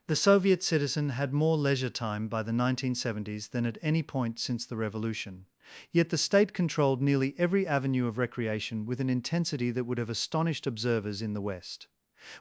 The Soviet citizen had more leisure time by the 1970s than at any point since the revolution. Yet the state controlled nearly every avenue of recreation with an intensity that would have astonished observers in the West.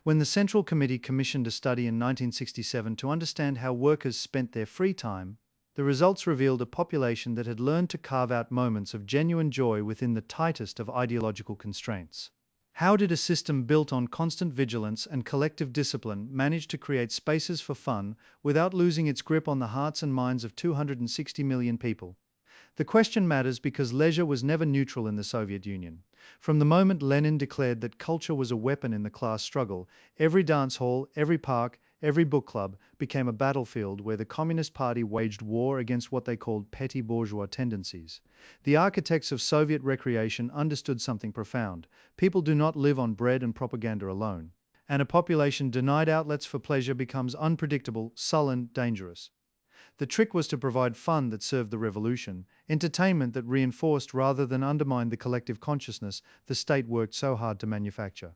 When the Central Committee commissioned a study in 1967 to understand how workers spent their free time, the results revealed a population that had learned to carve out moments of genuine joy within the tightest of ideological constraints. How did a system built on constant vigilance and collective discipline manage to create spaces for fun without losing its grip on the hearts and minds of 260 million people? The question matters because leisure was never neutral in the Soviet Union. From the moment Lenin declared that culture was a weapon in the class struggle, every dance hall, every park, every book club became a battlefield where the Communist Party waged war against what they called petty bourgeois tendencies. The architects of Soviet recreation understood something profound. People do not live on bread and propaganda alone. And a population denied outlets for pleasure becomes unpredictable, sullen, dangerous. The trick was to provide fun that served the revolution, entertainment that reinforced rather than undermined the collective consciousness the state worked so hard to manufacture.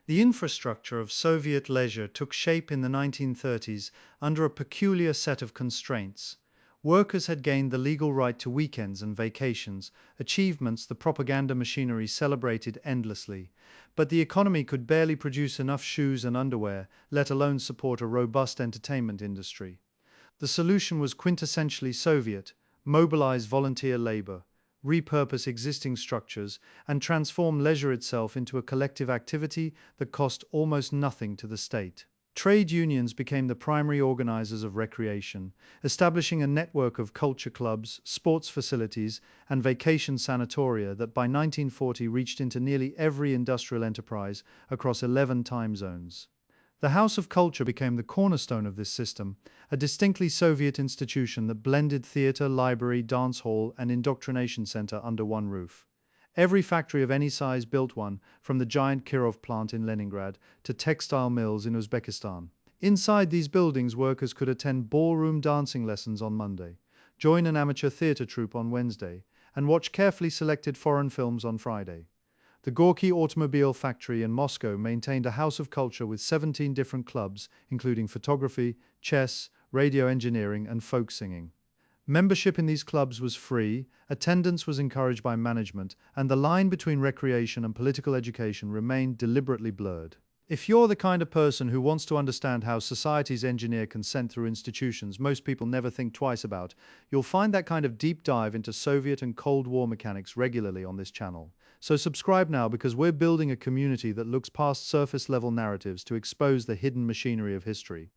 The infrastructure of Soviet leisure took shape in the 1930s under a peculiar set of constraints. Workers had gained the legal right to weekends and vacations, achievements the propaganda machinery celebrated endlessly. But the economy could barely produce enough shoes and underwear, let alone support a robust entertainment industry. The solution was quintessentially Soviet: mobilize volunteer labor, repurpose existing structures, and transform leisure itself into a collective activity that cost almost nothing to the state. Trade unions became the primary organizers of recreation, establishing a network of culture clubs, sports facilities, and vacation sanatoria that by 1940 reached into nearly every industrial enterprise across 11 time zones. The House of Culture became the cornerstone of this system, a distinctly Soviet institution that blended theater, library, dance hall, and indoctrination center under one roof. Every factory of any size built one, from the giant Kirov plant in Leningrad to textile mills in Uzbekistan. Inside these buildings, workers could attend ballroom dancing lessons on Monday, join an amateur theater troupe on Wednesday, and watch carefully selected foreign films on Friday. The Gorky Automobile Factory in Moscow maintained a house of culture with 17 different clubs, including photography, chess, radio engineering, and folk singing. Membership in these clubs was free, attendance was encouraged by management, and the line between recreation and political education remained deliberately blurred. If you're the kind of person who wants to understand how societies engineer consent through institutions most people never think twice about, you'll find that kind of deep dive into Soviet and Cold War mechanics regularly on this channel. So subscribe now, because we're building a community that looks past surface-level narratives to expose the hidden machinery of history.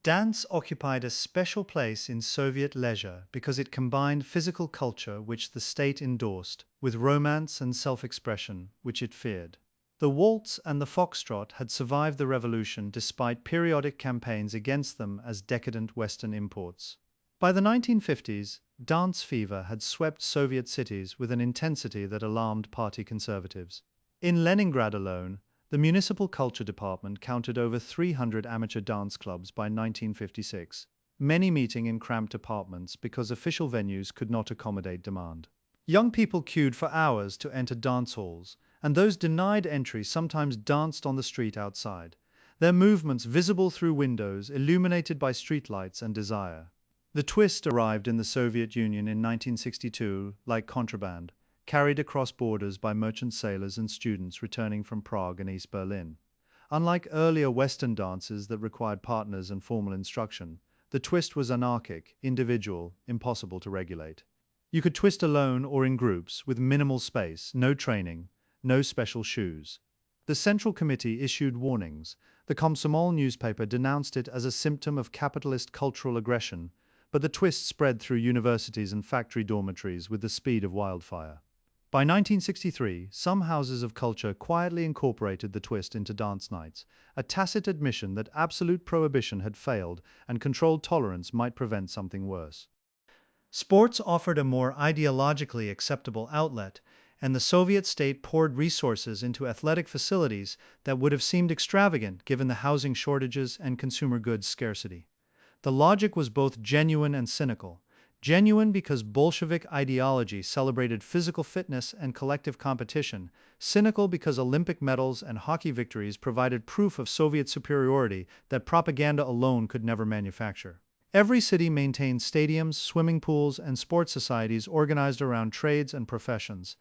Dance occupied a special place in Soviet leisure because it combined physical culture, which the state endorsed, with romance and self-expression, which it feared. The waltz and the foxtrot had survived the revolution despite periodic campaigns against them as decadent Western imports. By the 1950s, dance fever had swept Soviet cities with an intensity that alarmed party conservatives. In Leningrad alone, the municipal culture department counted over 300 amateur dance clubs by 1956, many meeting in cramped apartments because official venues could not accommodate demand. Young people queued for hours to enter dance halls, and those denied entry sometimes danced on the street outside, their movements visible through windows illuminated by streetlights and desire. The twist arrived in the Soviet Union in 1962 like contraband, carried across borders by merchant sailors and students returning from Prague and East Berlin. Unlike earlier Western dances that required partners and formal instruction, the twist was anarchic, individual, impossible to regulate. You could twist alone or in groups with minimal space, no training, no special shoes. The Central Committee issued warnings. The Komsomol newspaper denounced it as a symptom of capitalist cultural aggression, but the twist spread through universities and factory dormitories with the speed of wildfire. By 1963, some houses of culture quietly incorporated the twist into dance nights, a tacit admission that absolute prohibition had failed and controlled tolerance might prevent something worse. Sports offered a more ideologically acceptable outlet, and the Soviet state poured resources into athletic facilities that would have seemed extravagant given the housing shortages and consumer goods scarcity. The logic was both genuine and cynical. Genuine because Bolshevik ideology celebrated physical fitness and collective competition, cynical because Olympic medals and hockey victories provided proof of Soviet superiority that propaganda alone could never manufacture. Every city maintained stadiums, swimming pools, and sports societies organized around trades and professions.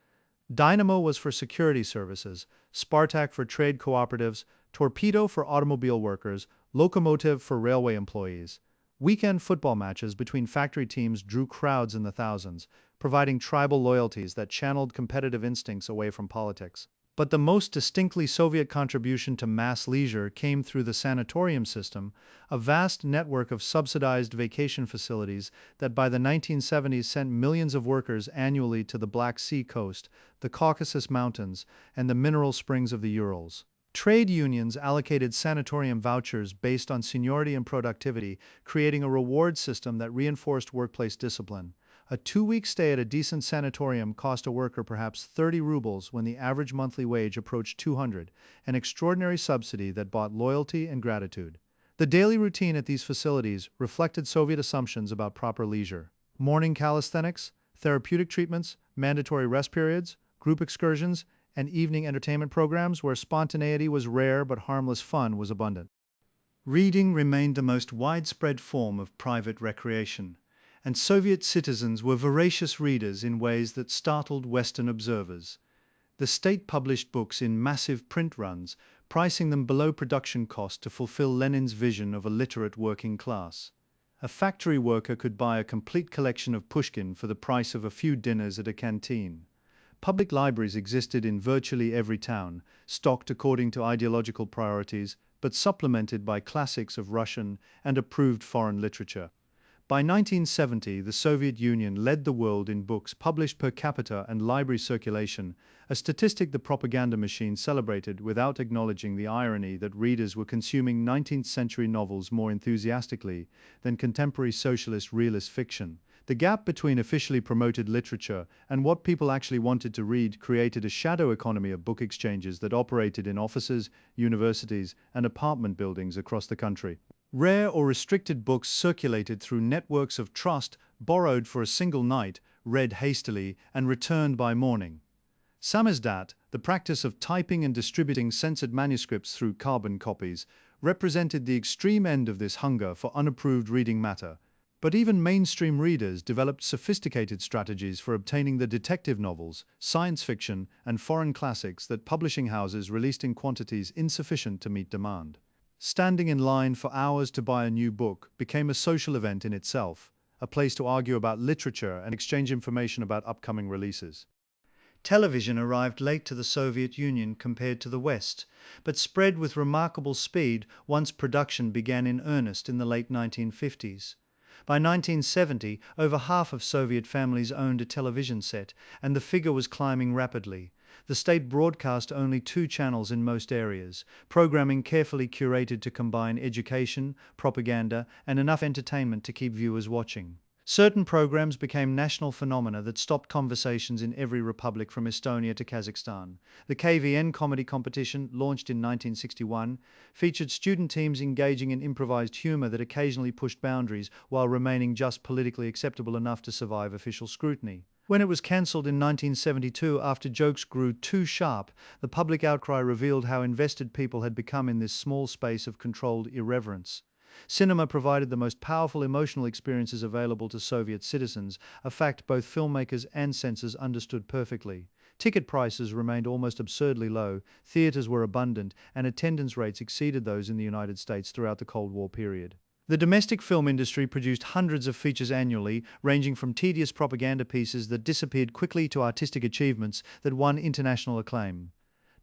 Dynamo was for security services, Spartak for trade cooperatives, Torpedo for automobile workers, Lokomotiv for railway employees. Weekend football matches between factory teams drew crowds in the thousands, providing tribal loyalties that channeled competitive instincts away from politics. But the most distinctly Soviet contribution to mass leisure came through the sanatorium system, a vast network of subsidized vacation facilities that by the 1970s sent millions of workers annually to the Black Sea coast, the Caucasus Mountains, and the mineral springs of the Urals. Trade unions allocated sanatorium vouchers based on seniority and productivity, creating a reward system that reinforced workplace discipline. A 2-week stay at a decent sanatorium cost a worker perhaps 30 rubles when the average monthly wage approached 200, an extraordinary subsidy that bought loyalty and gratitude. The daily routine at these facilities reflected Soviet assumptions about proper leisure. Morning calisthenics, therapeutic treatments, mandatory rest periods, group excursions, and evening entertainment programs where spontaneity was rare but harmless fun was abundant. Reading remained the most widespread form of private recreation, and Soviet citizens were voracious readers in ways that startled Western observers. The state published books in massive print runs, pricing them below production cost to fulfill Lenin's vision of a literate working class. A factory worker could buy a complete collection of Pushkin for the price of a few dinners at a canteen. Public libraries existed in virtually every town, stocked according to ideological priorities, but supplemented by classics of Russian and approved foreign literature. By 1970, the Soviet Union led the world in books published per capita and library circulation, a statistic the propaganda machine celebrated without acknowledging the irony that readers were consuming 19th-century novels more enthusiastically than contemporary socialist realist fiction. The gap between officially promoted literature and what people actually wanted to read created a shadow economy of book exchanges that operated in offices, universities, and apartment buildings across the country. Rare or restricted books circulated through networks of trust, borrowed for a single night, read hastily, and returned by morning. Samizdat, the practice of typing and distributing censored manuscripts through carbon copies, represented the extreme end of this hunger for unapproved reading matter. But even mainstream readers developed sophisticated strategies for obtaining the detective novels, science fiction, and foreign classics that publishing houses released in quantities insufficient to meet demand. Standing in line for hours to buy a new book became a social event in itself, a place to argue about literature and exchange information about upcoming releases. Television arrived late to the Soviet Union compared to the West, but spread with remarkable speed once production began in earnest in the late 1950s. By 1970, over half of Soviet families owned a television set, and the figure was climbing rapidly. The state broadcast only 2 channels in most areas, programming carefully curated to combine education, propaganda, and enough entertainment to keep viewers watching. Certain programs became national phenomena that stopped conversations in every republic from Estonia to Kazakhstan. The KVN comedy competition, launched in 1961, featured student teams engaging in improvised humor that occasionally pushed boundaries while remaining just politically acceptable enough to survive official scrutiny. When it was cancelled in 1972 after jokes grew too sharp, the public outcry revealed how invested people had become in this small space of controlled irreverence. Cinema provided the most powerful emotional experiences available to Soviet citizens, a fact both filmmakers and censors understood perfectly. Ticket prices remained almost absurdly low, theaters were abundant, and attendance rates exceeded those in the United States throughout the Cold War period. The domestic film industry produced hundreds of features annually, ranging from tedious propaganda pieces that disappeared quickly to artistic achievements that won international acclaim.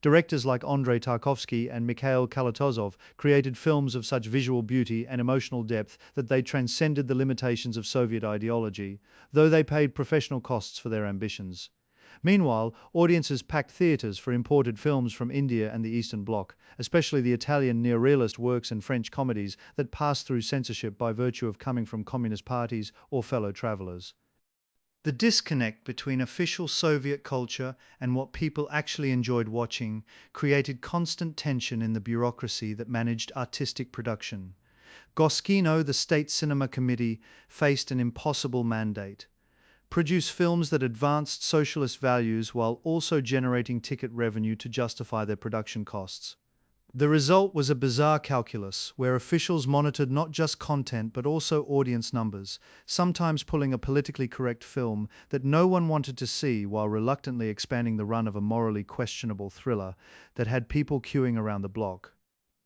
Directors like Andrei Tarkovsky and Mikhail Kalatozov created films of such visual beauty and emotional depth that they transcended the limitations of Soviet ideology, though they paid professional costs for their ambitions. Meanwhile, audiences packed theaters for imported films from India and the Eastern Bloc, especially the Italian neorealist works and French comedies that passed through censorship by virtue of coming from communist parties or fellow travelers. The disconnect between official Soviet culture and what people actually enjoyed watching created constant tension in the bureaucracy that managed artistic production. Goskino, the State Cinema Committee, faced an impossible mandate: produce films that advanced socialist values while also generating ticket revenue to justify their production costs. The result was a bizarre calculus where officials monitored not just content but also audience numbers, sometimes pulling a politically correct film that no one wanted to see while reluctantly expanding the run of a morally questionable thriller that had people queuing around the block.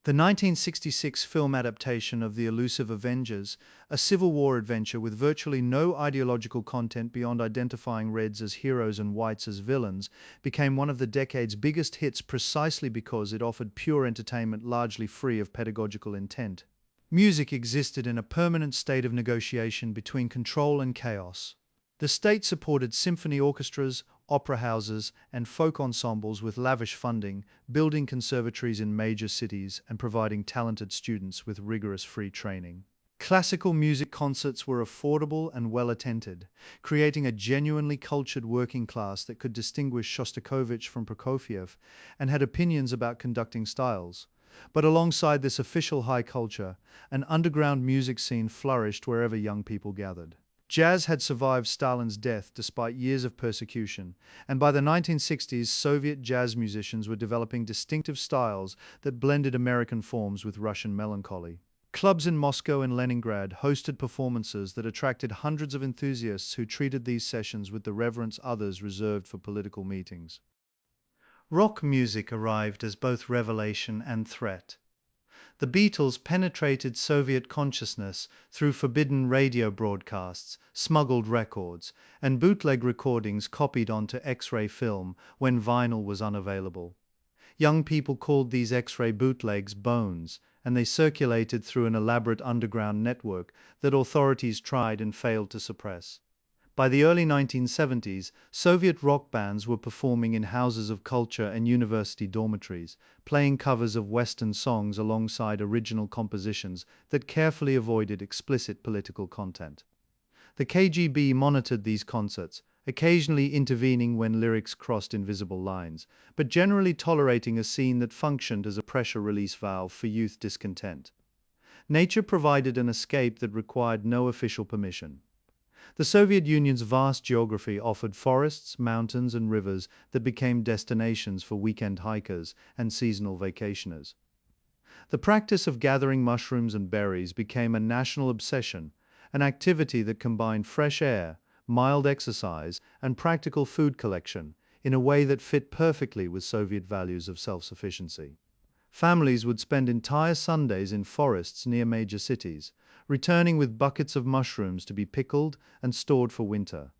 The 1966 film adaptation of The Elusive Avengers, a Civil War adventure with virtually no ideological content beyond identifying Reds as heroes and Whites as villains, became one of the decade's biggest hits precisely because it offered pure entertainment largely free of pedagogical intent. Music existed in a permanent state of negotiation between control and chaos. The state supported symphony orchestras, opera houses, and folk ensembles with lavish funding, building conservatories in major cities and providing talented students with rigorous free training. Classical music concerts were affordable and well attended, creating a genuinely cultured working class that could distinguish Shostakovich from Prokofiev and had opinions about conducting styles. But alongside this official high culture, an underground music scene flourished wherever young people gathered. Jazz had survived Stalin's death despite years of persecution, and by the 1960s, Soviet jazz musicians were developing distinctive styles that blended American forms with Russian melancholy. Clubs in Moscow and Leningrad hosted performances that attracted hundreds of enthusiasts who treated these sessions with the reverence others reserved for political meetings. Rock music arrived as both revelation and threat. The Beatles penetrated Soviet consciousness through forbidden radio broadcasts, smuggled records, and bootleg recordings copied onto X-ray film when vinyl was unavailable. Young people called these X-ray bootlegs bones, and they circulated through an elaborate underground network that authorities tried and failed to suppress. By the early 1970s, Soviet rock bands were performing in houses of culture and university dormitories, playing covers of Western songs alongside original compositions that carefully avoided explicit political content. The KGB monitored these concerts, occasionally intervening when lyrics crossed invisible lines, but generally tolerating a scene that functioned as a pressure release valve for youth discontent. Nature provided an escape that required no official permission. The Soviet Union's vast geography offered forests, mountains, and rivers that became destinations for weekend hikers and seasonal vacationers. The practice of gathering mushrooms and berries became a national obsession, an activity that combined fresh air, mild exercise, and practical food collection in a way that fit perfectly with Soviet values of self-sufficiency. Families would spend entire Sundays in forests near major cities, returning with buckets of mushrooms to be pickled and stored for winter.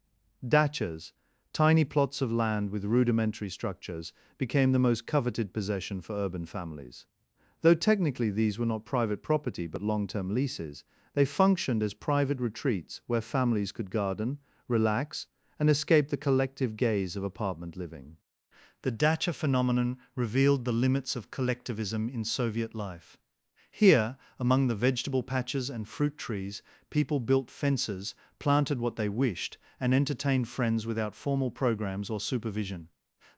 Dachas, tiny plots of land with rudimentary structures, became the most coveted possession for urban families. Though technically these were not private property but long-term leases, they functioned as private retreats where families could garden, relax, and escape the collective gaze of apartment living. The dacha phenomenon revealed the limits of collectivism in Soviet life. Here, among the vegetable patches and fruit trees, people built fences, planted what they wished, and entertained friends without formal programs or supervision.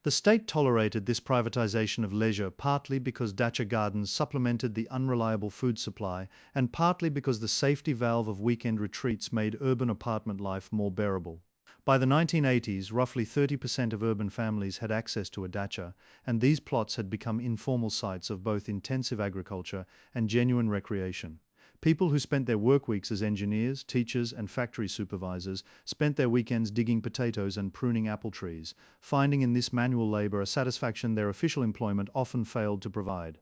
The state tolerated this privatization of leisure partly because dacha gardens supplemented the unreliable food supply and partly because the safety valve of weekend retreats made urban apartment life more bearable. By the 1980s, roughly 30% of urban families had access to a dacha, and these plots had become informal sites of both intensive agriculture and genuine recreation. People who spent their work weeks as engineers, teachers, and factory supervisors spent their weekends digging potatoes and pruning apple trees, finding in this manual labor a satisfaction their official employment often failed to provide.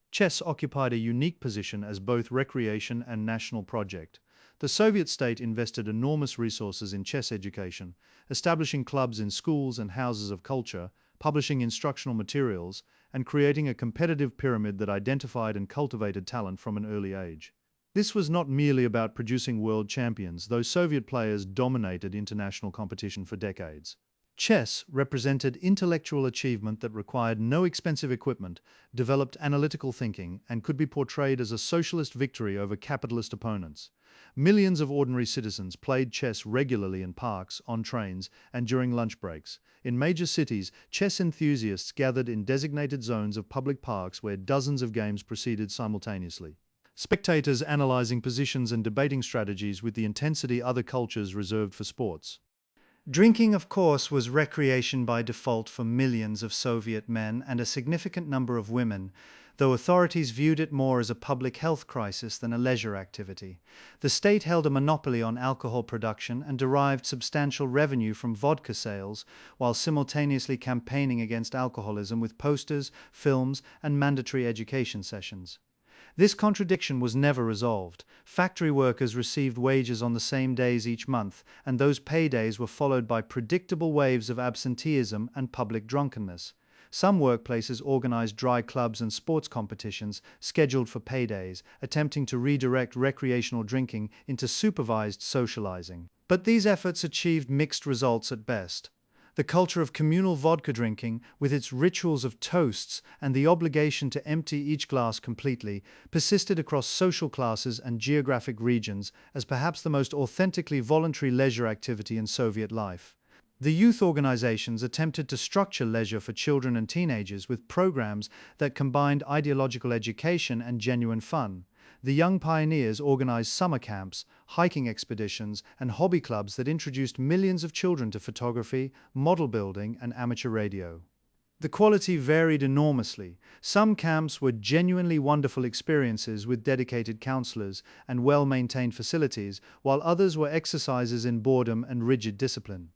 Chess occupied a unique position as both recreation and national project. The Soviet state invested enormous resources in chess education, establishing clubs in schools and houses of culture, publishing instructional materials, and creating a competitive pyramid that identified and cultivated talent from an early age. This was not merely about producing world champions, though Soviet players dominated international competition for decades. Chess represented intellectual achievement that required no expensive equipment, developed analytical thinking, and could be portrayed as a socialist victory over capitalist opponents. Millions of ordinary citizens played chess regularly in parks, on trains, and during lunch breaks. In major cities, chess enthusiasts gathered in designated zones of public parks where dozens of games proceeded simultaneously. spectators analyzing positions and debating strategies with the intensity other cultures reserved for sports. Drinking, of course, was recreation by default for millions of Soviet men and a significant number of women, though authorities viewed it more as a public health crisis than a leisure activity. The state held a monopoly on alcohol production and derived substantial revenue from vodka sales, while simultaneously campaigning against alcoholism with posters, films, and mandatory education sessions. This contradiction was never resolved. Factory workers received wages on the same days each month, and those paydays were followed by predictable waves of absenteeism and public drunkenness. Some workplaces organized dry clubs and sports competitions scheduled for paydays, attempting to redirect recreational drinking into supervised socializing. But these efforts achieved mixed results at best. The culture of communal vodka drinking, with its rituals of toasts and the obligation to empty each glass completely, persisted across social classes and geographic regions as perhaps the most authentically voluntary leisure activity in Soviet life. The youth organizations attempted to structure leisure for children and teenagers with programs that combined ideological education and genuine fun. The young pioneers organized summer camps, hiking expeditions, and hobby clubs that introduced millions of children to photography, model building, and amateur radio. The quality varied enormously. Some camps were genuinely wonderful experiences with dedicated counselors and well-maintained facilities, while others were exercises in boredom and rigid discipline.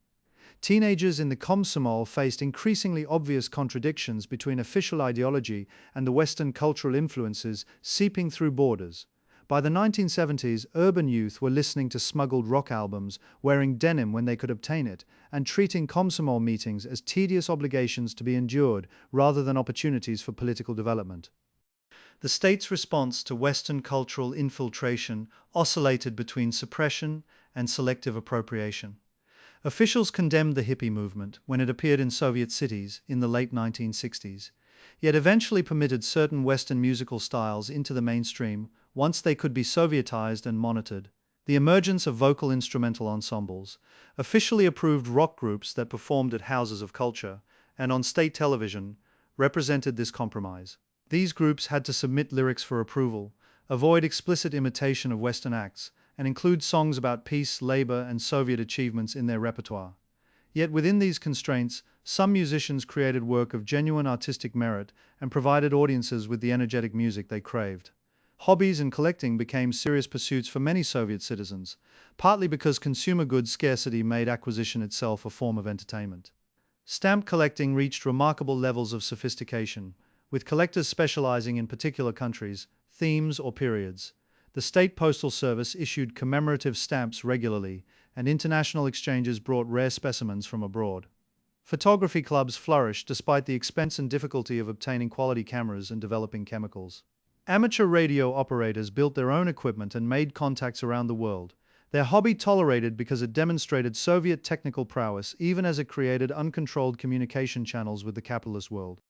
Teenagers in the Komsomol faced increasingly obvious contradictions between official ideology and the Western cultural influences seeping through borders. By the 1970s, urban youth were listening to smuggled rock albums, wearing denim when they could obtain it, and treating Komsomol meetings as tedious obligations to be endured rather than opportunities for political development. The state's response to Western cultural infiltration oscillated between suppression and selective appropriation. Officials condemned the hippie movement when it appeared in Soviet cities in the late 1960s, yet eventually permitted certain Western musical styles into the mainstream once they could be Sovietized and monitored. The emergence of vocal instrumental ensembles, officially approved rock groups that performed at houses of culture and on state television, represented this compromise. These groups had to submit lyrics for approval, avoid explicit imitation of Western acts, and include songs about peace, labor, and Soviet achievements in their repertoire. Yet within these constraints, some musicians created work of genuine artistic merit and provided audiences with the energetic music they craved. Hobbies and collecting became serious pursuits for many Soviet citizens, partly because consumer goods scarcity made acquisition itself a form of entertainment. Stamp collecting reached remarkable levels of sophistication, with collectors specializing in particular countries, themes, or periods. The State Postal Service issued commemorative stamps regularly, and international exchanges brought rare specimens from abroad. Photography clubs flourished despite the expense and difficulty of obtaining quality cameras and developing chemicals. Amateur radio operators built their own equipment and made contacts around the world. Their hobby tolerated because it demonstrated Soviet technical prowess even as it created uncontrolled communication channels with the capitalist world.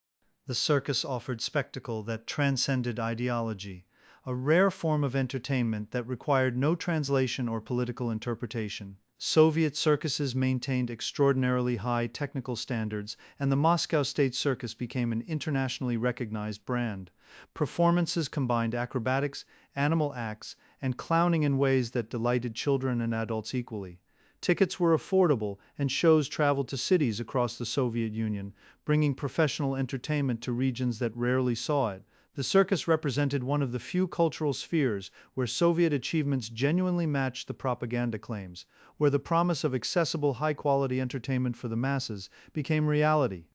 The circus offered spectacle that transcended ideology, a rare form of entertainment that required no translation or political interpretation. Soviet circuses maintained extraordinarily high technical standards, and the Moscow State Circus became an internationally recognized brand. Performances combined acrobatics, animal acts, and clowning in ways that delighted children and adults equally. Tickets were affordable, and shows traveled to cities across the Soviet Union, bringing professional entertainment to regions that rarely saw it. The circus represented one of the few cultural spheres where Soviet achievements genuinely matched the propaganda claims, where the promise of accessible, high-quality entertainment for the masses became reality.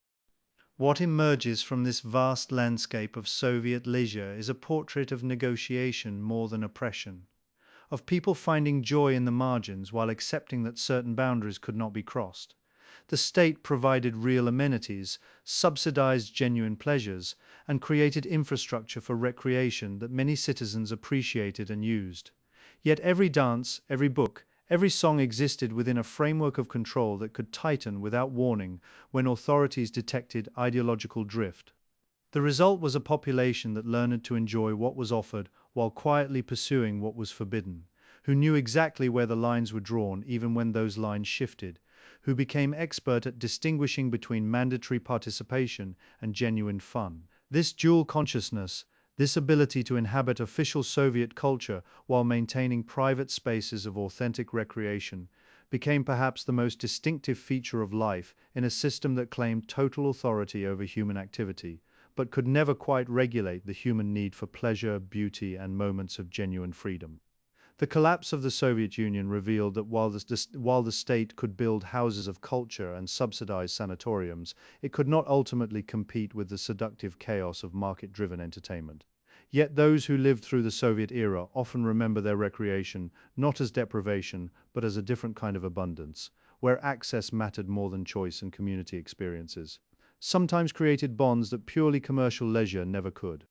What emerges from this vast landscape of Soviet leisure is a portrait of negotiation more than oppression, of people finding joy in the margins while accepting that certain boundaries could not be crossed. The state provided real amenities, subsidized genuine pleasures, and created infrastructure for recreation that many citizens appreciated and used. Yet every dance, every book, every song existed within a framework of control that could tighten without warning when authorities detected ideological drift. The result was a population that learned to enjoy what was offered while quietly pursuing what was forbidden, who knew exactly where the lines were drawn even when those lines shifted, who became expert at distinguishing between mandatory participation and genuine fun. This dual consciousness, This ability to inhabit official Soviet culture while maintaining private spaces of authentic recreation became perhaps the most distinctive feature of life in a system that claimed total authority over human activity, but could never quite regulate the human need for pleasure, beauty, and moments of genuine freedom. The collapse of the Soviet Union revealed that while the state could build houses of culture and subsidize sanatoriums, it could not ultimately compete with the seductive chaos of market-driven entertainment. Yet those who lived through the Soviet era often remember their recreation not as deprivation, but as a different kind of abundance, where access mattered more than choice and community experiences. Sometimes created bonds that purely commercial leisure never could.